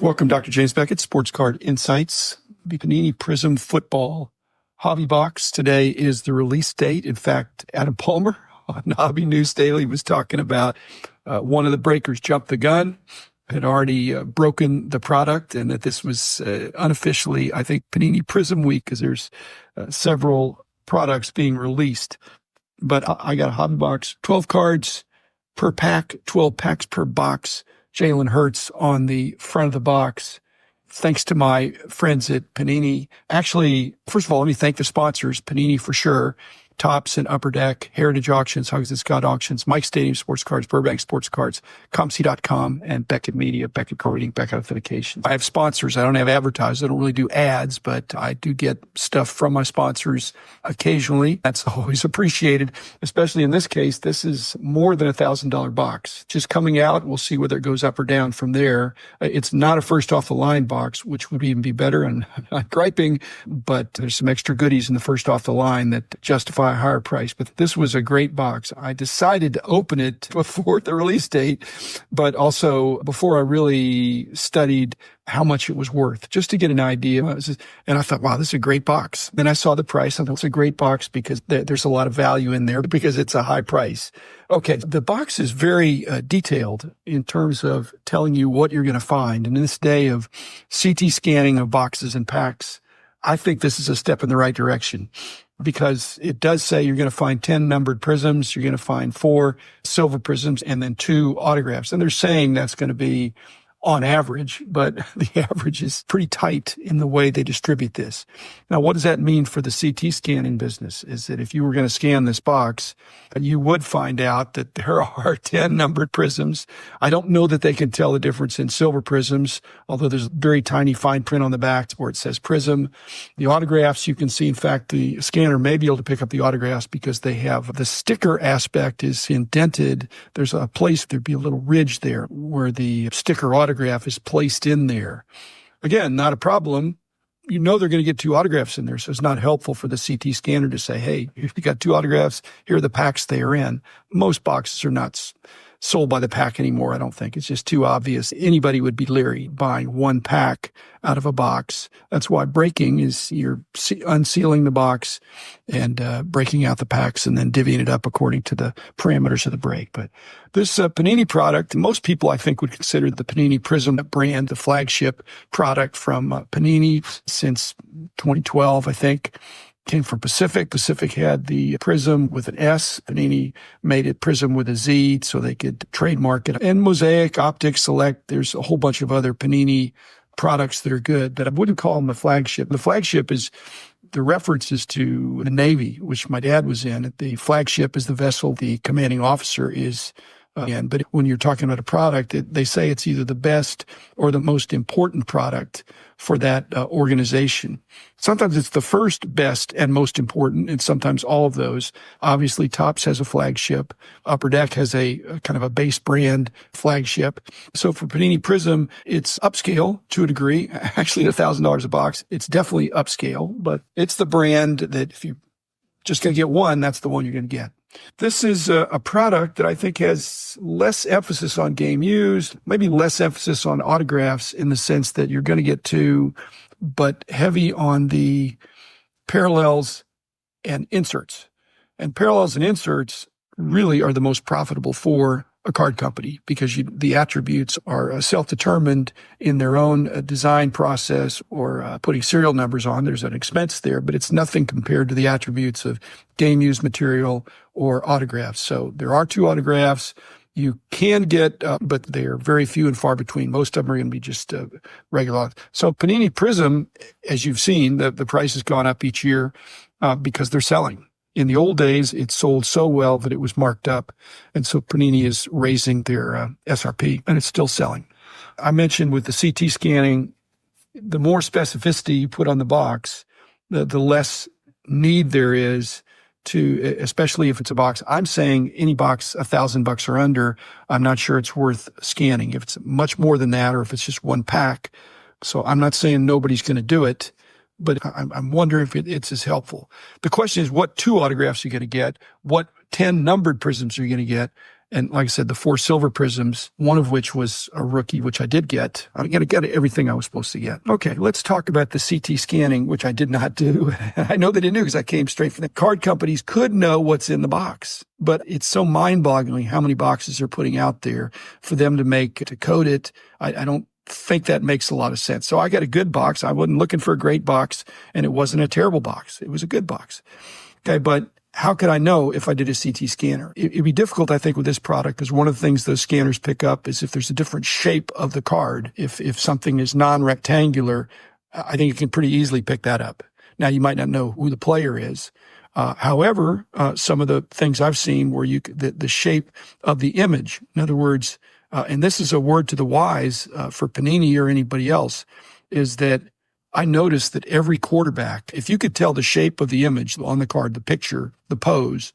Welcome, Dr. James Beckett, Sports Card Insights. The Panini Prism Football Hobby Box. Today is the release date. In fact, Adam Palmer on Hobby News Daily was talking about one of the breakers jumped the gun, had already broken the product, and that this was unofficially, I think, Panini Prism Week, because there's several products being released. But I got a hobby box, 12 cards per pack, 12 packs per box. Jalen Hurts on the front of the box. Thanks to my friends at Panini. Actually, first of all, let me thank the sponsors, Panini for sure, Tops and Upper Deck, Heritage Auctions, Hugs and Scott Auctions, Mike Stadium Sports Cards, Burbank Sports Cards, ComC.com, and Beckett Media, Beckett Card Reading, Beckett Authentication. I have sponsors. I don't have advertisers. I don't really do ads, but I do get stuff from my sponsors occasionally. That's always appreciated, especially in this case. This is more than $1,000 box. Just coming out, we'll see whether it goes up or down from there. It's not a first off the line box, which would even be better, and I'm not griping, but there's some extra goodies in the first off the line that justify a higher price. But this was a great box. I decided to open it before the release date, but also before I really studied how much it was worth, just to get an idea. And I thought, wow, this is a great box. Then I saw the price. I thought it's a great box because there's a lot of value in there because it's a high price. Okay, the box is very detailed in terms of telling you what you're going to find. And in this day of CT scanning of boxes and packs, I think this is a step in the right direction, because it does say you're going to find 10 numbered prisms, you're going to find 4 silver prisms, and then 2 autographs. And they're saying that's going to be on average, but the average is pretty tight in the way they distribute this. Now, what does that mean for the CT scanning business? Is that if you were going to scan this box, you would find out that there are 10 numbered prisms. I don't know that they can tell the difference in silver prisms, although there's very tiny fine print on the back where it says Prizm. The autographs, you can see, in fact, the scanner may be able to pick up the autographs because they have the sticker aspect is indented. There's a place, there'd be a little ridge there where the sticker autograph is placed in there. Again, not a problem. You know they're going to get 2 autographs in there, so it's not helpful for the CT scanner to say, hey, you got 2 autographs, here are the packs they are in. Most boxes are not sold by the pack anymore, I don't think. It's just too obvious. Anybody would be leery buying 1 pack out of a box. That's why breaking is you're unsealing the box and breaking out the packs and then divvying it up according to the parameters of the break. But this Panini product, most people I think would consider the Panini Prism brand the flagship product from Panini since 2012, I think. Came from Pacific. Pacific had the Prizm with an S. Panini made it Prizm with a Z so they could trademark it. And Mosaic, Optic, Select, there's a whole bunch of other Panini products that are good, but I wouldn't call them the flagship. The flagship is the references to the Navy, which my dad was in. The flagship is the vessel the commanding officer is in. But when you're talking about a product, they say it's either the best or the most important product for that organization. Sometimes it's the first, best, and most important, and sometimes all of those. Obviously, Topps has a flagship. Upper Deck has a kind of a base brand flagship. So for Panini Prism, it's upscale to a degree. Actually, at $1,000 a box, it's definitely upscale, but it's the brand that if you're just going to get one, that's the one you're going to get. This is a product that I think has less emphasis on game used, maybe less emphasis on autographs in the sense that you're going to get 2, but heavy on the parallels and inserts. And parallels and inserts really are the most profitable for a card company because the attributes are self-determined in their own design process or putting serial numbers on. There's an expense there, but it's nothing compared to the attributes of game-used material or autographs. So there are 2 autographs. You can get, but they are very few and far between. Most of them are going to be just regular. So Panini Prism, as you've seen, the price has gone up each year because they're selling. In the old days, it sold so well that it was marked up. And so Panini is raising their SRP, and it's still selling. I mentioned with the CT scanning, the more specificity you put on the box, the less need there is to, especially if it's a box. I'm saying any box $1,000 or under, I'm not sure it's worth scanning. If it's much more than that, or if it's just 1 pack. So I'm not saying nobody's going to do it, but I'm wondering if it's as helpful. The question is what 2 autographs you're going to get, what 10 numbered prisms are you going to get, And like I said, the 4 silver Prisms, one of which was a rookie, which I did get. I'm going to get everything I was supposed to get. Okay, let's talk about the CT scanning, which I did not do. I know they didn't do because I came straight from the card companies could know what's in the box. But it's so mind-boggling how many boxes they're putting out there for them to code it. I don't think that makes a lot of sense. So I got a good box. I wasn't looking for a great box, and it wasn't a terrible box. It was a good box. Okay, but how could I know if I did a CT scanner? It'd be difficult, I think, with this product because one of the things those scanners pick up is if there's a different shape of the card. If something is non-rectangular, I think it can pretty easily pick that up. Now, you might not know who the player is. However, some of the things I've seen where the shape of the image, in other words, and this is a word to the wise for Panini or anybody else, is that I noticed that every quarterback, if you could tell the shape of the image on the card, the picture, the pose,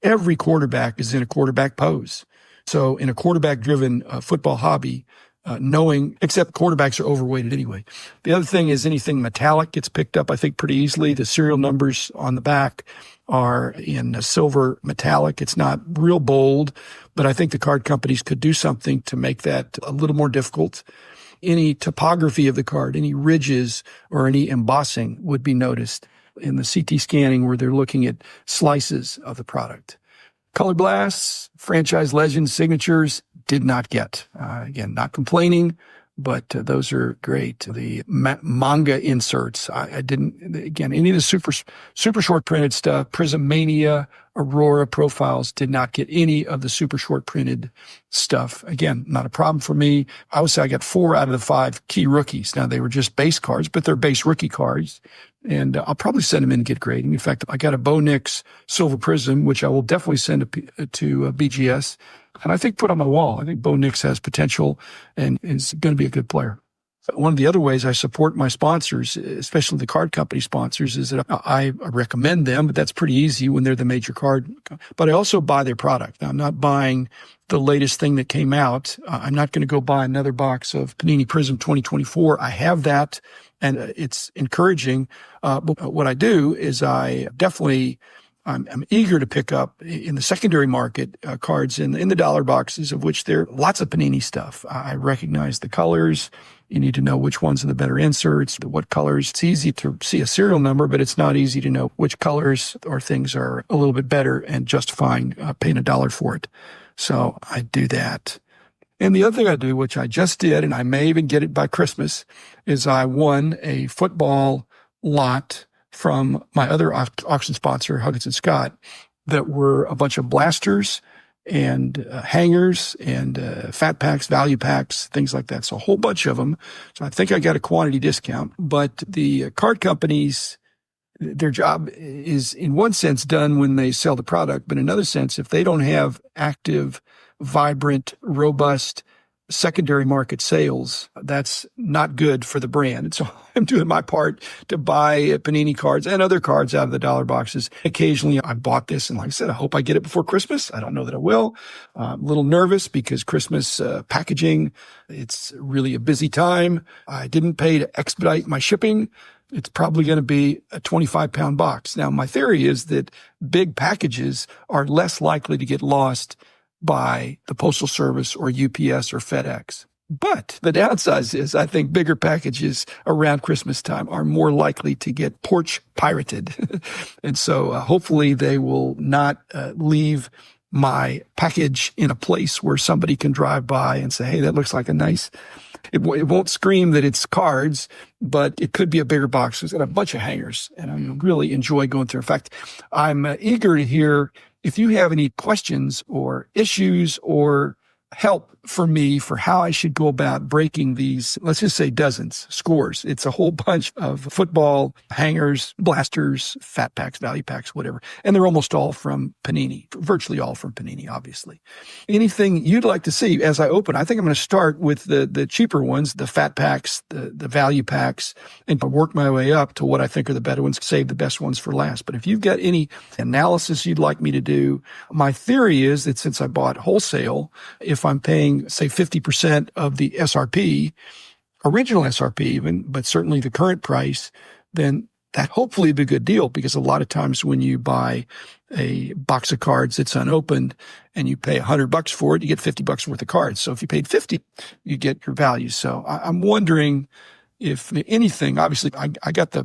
every quarterback is in a quarterback pose. So in a quarterback-driven football hobby, except quarterbacks are overweighted anyway. The other thing is anything metallic gets picked up, I think, pretty easily. The serial numbers on the back are in a silver metallic. It's not real bold, but I think the card companies could do something to make that a little more difficult. Any topography of the card, any ridges or any embossing would be noticed in the CT scanning where they're looking at slices of the product. Color blasts, franchise legends, signatures, did not get. Again, not complaining, but those are great. The manga inserts, I didn't, again, any of the super short printed stuff, Prizm Mania, Aurora profiles did not get any of the super short printed stuff. Again, not a problem for me. I would say I got 4 out of the 5 key rookies. Now, they were just base cards, but they're base rookie cards. And I'll probably send them in and get grading. In fact, I got a Bo Nix Silver Prizm, which I will definitely send to BGS. And I think put on my wall. I think Bo Nix has potential and is going to be a good player. One of the other ways I support my sponsors, especially the card company sponsors, is that I recommend them, but that's pretty easy when they're the major card. But I also buy their product. Now, I'm not buying the latest thing that came out. I'm not going to go buy another box of Panini Prism 2024. I have that, and it's encouraging. But what I do is I'm eager to pick up in the secondary market cards in the dollar boxes, of which there are lots of Panini stuff. I recognize the colors. You need to know which ones are the better inserts, what colors. It's easy to see a serial number, but it's not easy to know which colors or things are a little bit better and justifying paying $1 for it. So I do that. And the other thing I do, which I just did, and I may even get it by Christmas, is I won a football lot from my other auction sponsor, Huggins & Scott, that were a bunch of blasters and hangers and fat packs, value packs, things like that. So a whole bunch of them. So I think I got a quantity discount. But the card companies, their job is in one sense done when they sell the product, but in another sense, if they don't have active, vibrant, robust secondary market sales, that's not good for the brand. And so I'm doing my part to buy Panini cards and other cards out of the dollar boxes. Occasionally I bought this, and like I said, I hope I get it before Christmas. I don't know that I will. I'm a little nervous because Christmas packaging, it's really a busy time. I didn't pay to expedite my shipping. It's probably going to be a 25-pound box. Now, my theory is that big packages are less likely to get lost by the Postal Service or UPS or FedEx. But the downside is I think bigger packages around Christmas time are more likely to get porch pirated. And so hopefully they will not leave my package in a place where somebody can drive by and say, hey, that looks like a nice... It won't scream that it's cards, but it could be a bigger box. It's got a bunch of hangers, and I really enjoy going through. In fact, I'm eager to hear if you have any questions or issues or help for me for how I should go about breaking these, let's just say dozens, scores. It's a whole bunch of football hangers, blasters, fat packs, value packs, whatever. And they're almost all from Panini, virtually all from Panini, obviously. Anything you'd like to see as I open, I think I'm going to start with the cheaper ones, the fat packs, the value packs, and work my way up to what I think are the better ones, save the best ones for last. But if you've got any analysis you'd like me to do, my theory is that since I bought wholesale, if I'm paying, say, 50% of the SRP, original SRP even, but certainly the current price, then that hopefully be a good deal, because a lot of times when you buy a box of cards that's unopened and you pay $100 for it, you get $50 worth of cards. So if you paid 50, you get your value. So I'm wondering if anything. Obviously I got the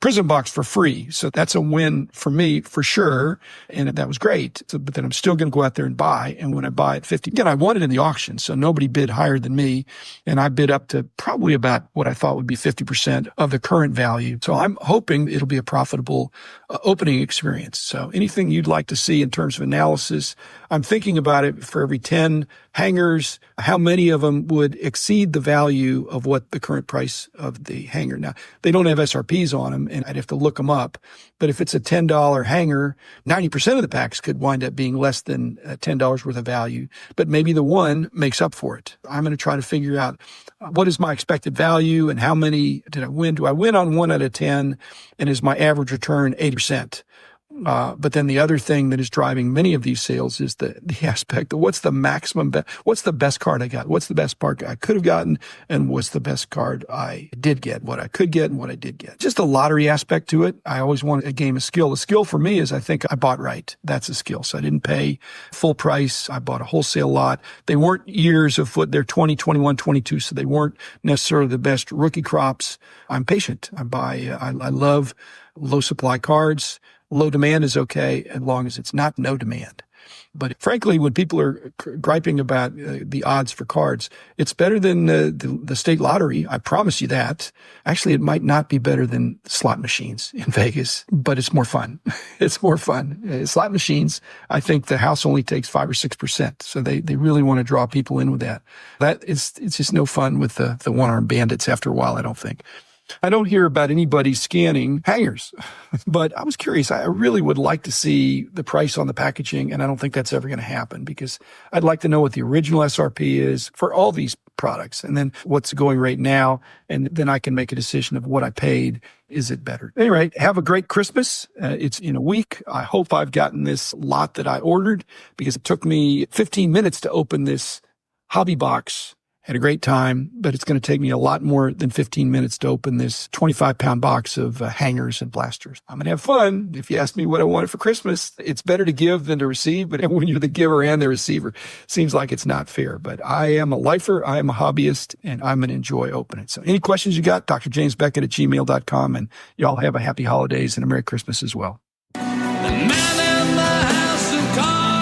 Prizm box for free. So that's a win for me for sure. And that was great. So, but then I'm still going to go out there and buy. And when I buy at 50, again, I won it in the auction. So nobody bid higher than me. And I bid up to probably about what I thought would be 50% of the current value. So I'm hoping it'll be a profitable opening experience. So anything you'd like to see in terms of analysis, I'm thinking about it for every 10 hangers, how many of them would exceed the value of what the current price of the hanger. Now, they don't have SRPs on them, and I'd have to look them up. But if it's a $10 hanger, 90% of the packs could wind up being less than $10 worth of value. But maybe the one makes up for it. I'm going to try to figure out what is my expected value and how many did I win? Do I win on 1 out of 10? And is my average return 80%? But then the other thing that is driving many of these sales is the aspect of what's the maximum, what's the best card I got? What's the best card I could have gotten? And what's the best card I did get? What I could get and what I did get. Just a lottery aspect to it. I always want a game of skill. The skill for me is I think I bought right. That's a skill. So I didn't pay full price. I bought a wholesale lot. They weren't years of foot. They're 20, 21, 22. So they weren't necessarily the best rookie crops. I'm patient. I love low supply cards. Low demand is okay as long as it's not no demand. But frankly, when people are griping about the odds for cards, it's better than the state lottery. I promise you that. Actually, it might not be better than slot machines in Vegas, but it's more fun. It's more fun. Slot machines, I think the house only takes 5 or 6%. So they really want to draw people in with that. It's just no fun with the one-armed bandits after a while, I don't think. I don't hear about anybody scanning hangers, but I was curious. I really would like to see the price on the packaging, and I don't think that's ever going to happen because I'd like to know what the original SRP is for all these products and then what's going right now, and then I can make a decision of what I paid. Is it better? Anyway, have a great Christmas. It's in a week. I hope I've gotten this lot that I ordered because it took me 15 minutes to open this hobby box. Had a great time, but it's going to take me a lot more than 15 minutes to open this 25-pound box of hangers and blasters. I'm going to have fun. If you ask me what I wanted for Christmas, it's better to give than to receive. But when you're the giver and the receiver, it seems like it's not fair. But I am a lifer. I am a hobbyist, and I'm going to enjoy opening. So any questions you got, drjamesbeckett@gmail.com. And y'all have a happy holidays and a Merry Christmas as well. The man in the house of cards.